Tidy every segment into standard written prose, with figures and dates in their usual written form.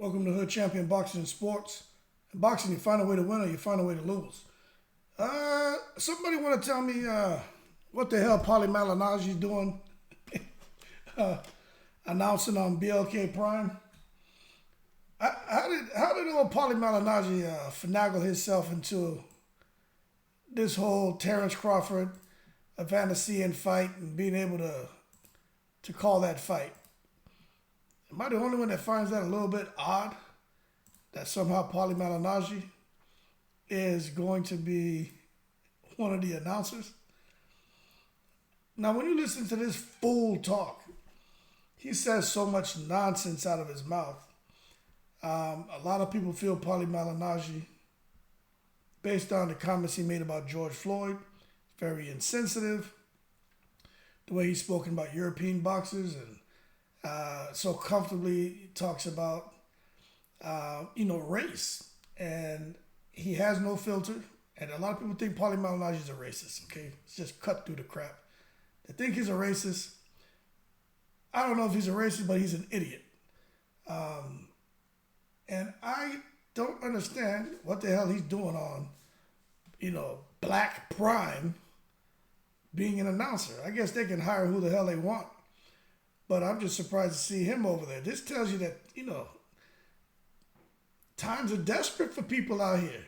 Welcome to Hood Champion Boxing and Sports. In boxing, you find a way to win or you find a way to lose. Somebody want to tell me what the hell Paulie Malinaggi is doing announcing on BLK Prime? How did old Paulie Malinaggi finagle himself into this whole Terrence Crawford, Avanesyan fight and being able to call that fight? Am I the only one that finds that a little bit odd? That somehow Paulie Malinaggi is going to be one of the announcers? Now, when you listen to this fool talk, he says so much nonsense out of his mouth. A lot of people feel Paulie Malinaggi, based on the comments he made about George Floyd, very insensitive. The way he's spoken about European boxers and so comfortably talks about, race. And he has no filter. And a lot of people think Paulie Malinaggi is a racist, okay? It's just cut through the crap. They think he's a racist. I don't know if he's a racist, but he's an idiot. And I don't understand what the hell he's doing on, Black Prime being an announcer. I guess they can hire who the hell they want. But I'm just surprised to see him over there. This tells you that, times are desperate for people out here.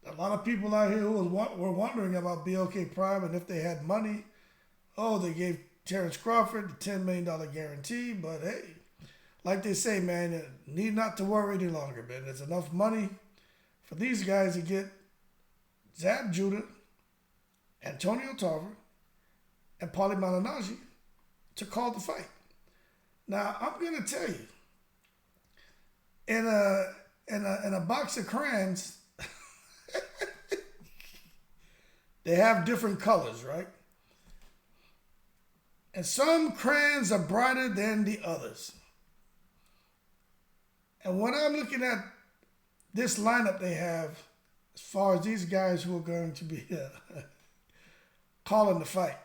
A lot of people out here who were wondering about BLK Prime and if they had money. Oh, they gave Terrence Crawford the $10 million guarantee. But hey, like they say, man, you need not to worry any longer, man. There's enough money for these guys to get Zab Judah, Antonio Tarver, and Paulie Malinaggi to call the fight. Now, I'm going to tell you, in a box of crayons, they have different colors, right? And some crayons are brighter than the others. And when I'm looking at this lineup they have, as far as these guys who are going to be calling the fight,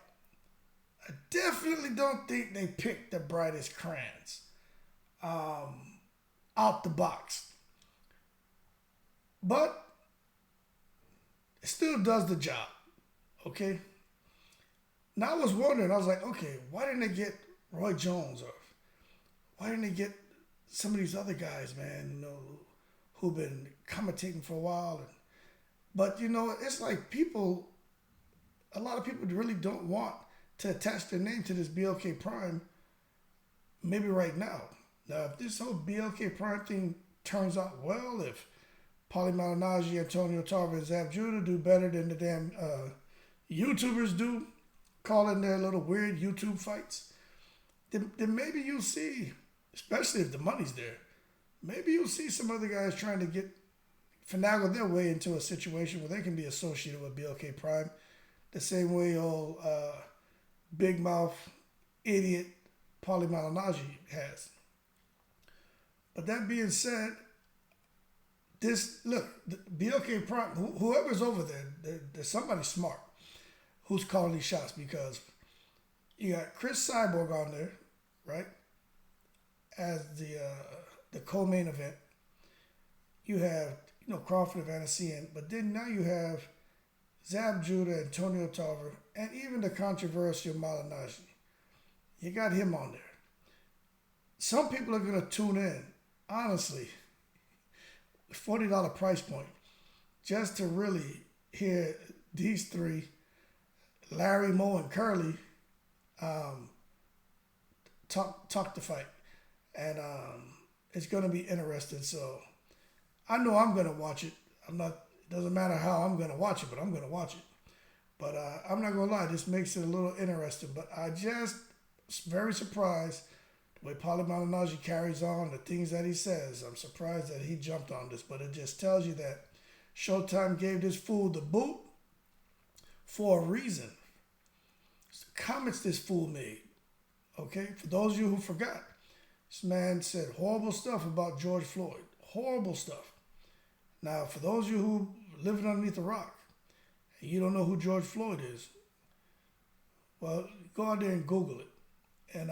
I definitely don't think they picked the brightest crayons out the box. But it still does the job, okay? Now I was wondering, I was like, okay, why didn't they get Roy Jones, or why didn't they get some of these other guys, man, who've been commentating for a while? But, it's like a lot of people really don't want to attach their name to this BLK Prime, maybe right now. Now, if this whole BLK Prime thing turns out well, if Paulie Malinaggi, Antonio Tarver, and Zab Judah do better than the damn YouTubers do, calling their little weird YouTube fights, then maybe you'll see, especially if the money's there, maybe you'll see some other guys trying to finagle their way into a situation where they can be associated with BLK Prime, the same way old big mouth idiot Paulie Malinaggi has. But that being said, the BLK Prime, whoever's over there, there's somebody smart who's calling these shots, because you got Chris Cyborg on there, right, as the co-main event. You have Crawford, Avanesyan, but then now you have Zab Judah, Antonio Tarver, and even the controversial Malinaggi. You got him on there. Some people are going to tune in, honestly, $40 price point, just to really hear these three, Larry, Moe, and Curly, talk the fight. And it's going to be interesting. So I know I'm going to watch it. It doesn't matter how I'm going to watch it, but I'm going to watch it. But I'm not going to lie, this makes it a little interesting. But I just very surprised the way Paulie Malinaggi carries on, the things that he says. I'm surprised that he jumped on this, but it just tells you that Showtime gave this fool the boot for a reason. It's the comments this fool made, okay? For those of you who forgot, this man said horrible stuff about George Floyd. Horrible stuff. Now, for those of you who are living underneath a rock and you don't know who George Floyd is, well, go out there and Google it, and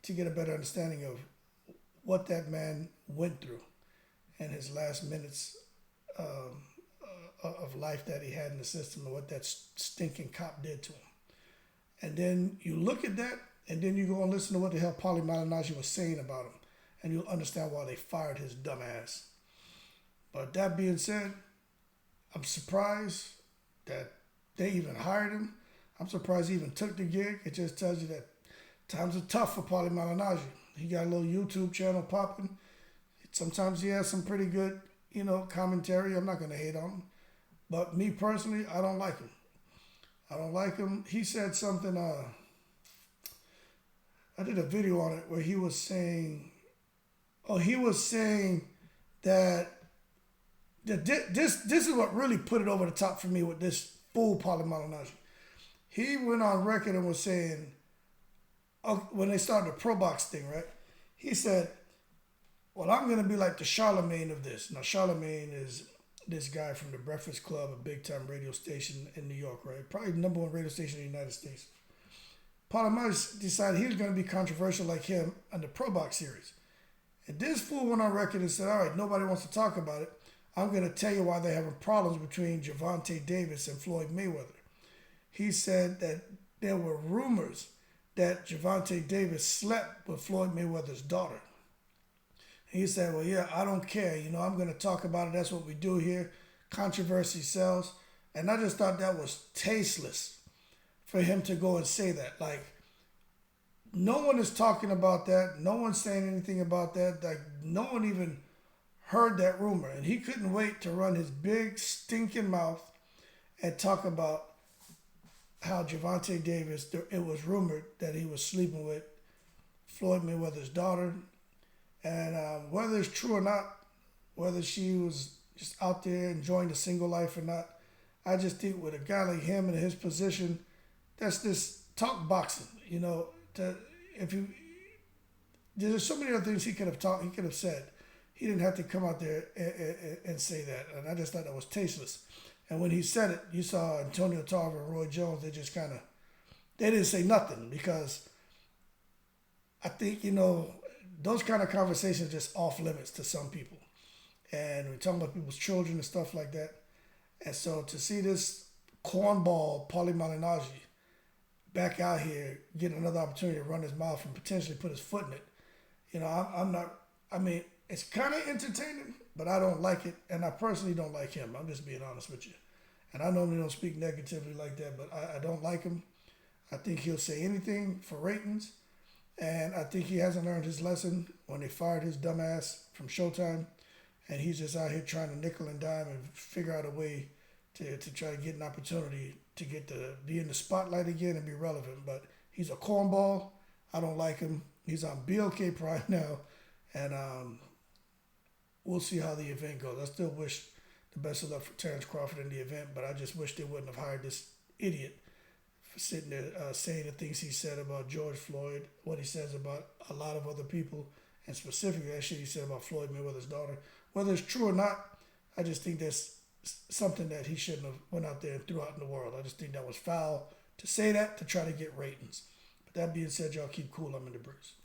to get a better understanding of what that man went through in his last minutes of life that he had in the system and what that stinking cop did to him. And then you look at that, and then you go and listen to what the hell Paulie Malinaggi was saying about him, and you'll understand why they fired his dumb ass. But that being said, I'm surprised that they even hired him. I'm surprised he even took the gig. It just tells you that times are tough for Paulie Malinaggi. He got a little YouTube channel popping. Sometimes he has some pretty good, commentary. I'm not going to hate on him. But me personally, I don't like him. I don't like him. He said something, I did a video on it where he was saying that this is what really put it over the top for me with this fool Paulie Malinaggi. He went on record and was saying, when they started the pro box thing, right? He said, well, I'm going to be like the Charlemagne of this. Now, Charlemagne is this guy from the Breakfast Club, a big-time radio station in New York, right? Probably the #1 radio station in the United States. Paulie Malinaggi decided he was going to be controversial like him on the Pro Box series. And this fool went on record and said, all right, nobody wants to talk about it. I'm going to tell you why they're having problems between Gervonta Davis and Floyd Mayweather. He said that there were rumors that Gervonta Davis slept with Floyd Mayweather's daughter. He said, well, yeah, I don't care. I'm going to talk about it. That's what we do here. Controversy sells. And I just thought that was tasteless for him to go and say that. Like, no one is talking about that. No one's saying anything about that. Like, no one even heard that rumor. And he couldn't wait to run his big, stinking mouth and talk about how Gervonta Davis, it was rumored that he was sleeping with Floyd Mayweather's daughter. And whether it's true or not, whether she was just out there enjoying the single life or not, I just think with a guy like him in his position, that's this talk boxing. There's so many other things he could have said. He didn't have to come out there and say that. And I just thought that was tasteless. And when he said it, you saw Antonio Tarver and Roy Jones, they just they didn't say nothing, because I think, those kind of conversations are just off limits to some people. And we're talking about people's children and stuff like that. And so to see this cornball, Paulie Malinaggi, back out here getting another opportunity to run his mouth and potentially put his foot in it, it's kind of entertaining, but I don't like it. And I personally don't like him. I'm just being honest with you. And I normally don't speak negatively like that, but I don't like him. I think he'll say anything for ratings. And I think he hasn't learned his lesson when they fired his dumb ass from Showtime. And he's just out here trying to nickel and dime and figure out a way to try to get an opportunity to be in the spotlight again and be relevant. But he's a cornball. I don't like him. He's on BLK Pride now. And we'll see how the event goes. I still wish the best of luck for Terrence Crawford in the event, but I just wish they wouldn't have hired this idiot for sitting there saying the things he said about George Floyd, what he says about a lot of other people, and specifically that shit he said about Floyd Mayweather's daughter. Whether it's true or not, I just think that's something that he shouldn't have went out there and threw out in the world. I just think that was foul to say that to try to get ratings. But that being said, y'all keep cool. I'm in the breeze.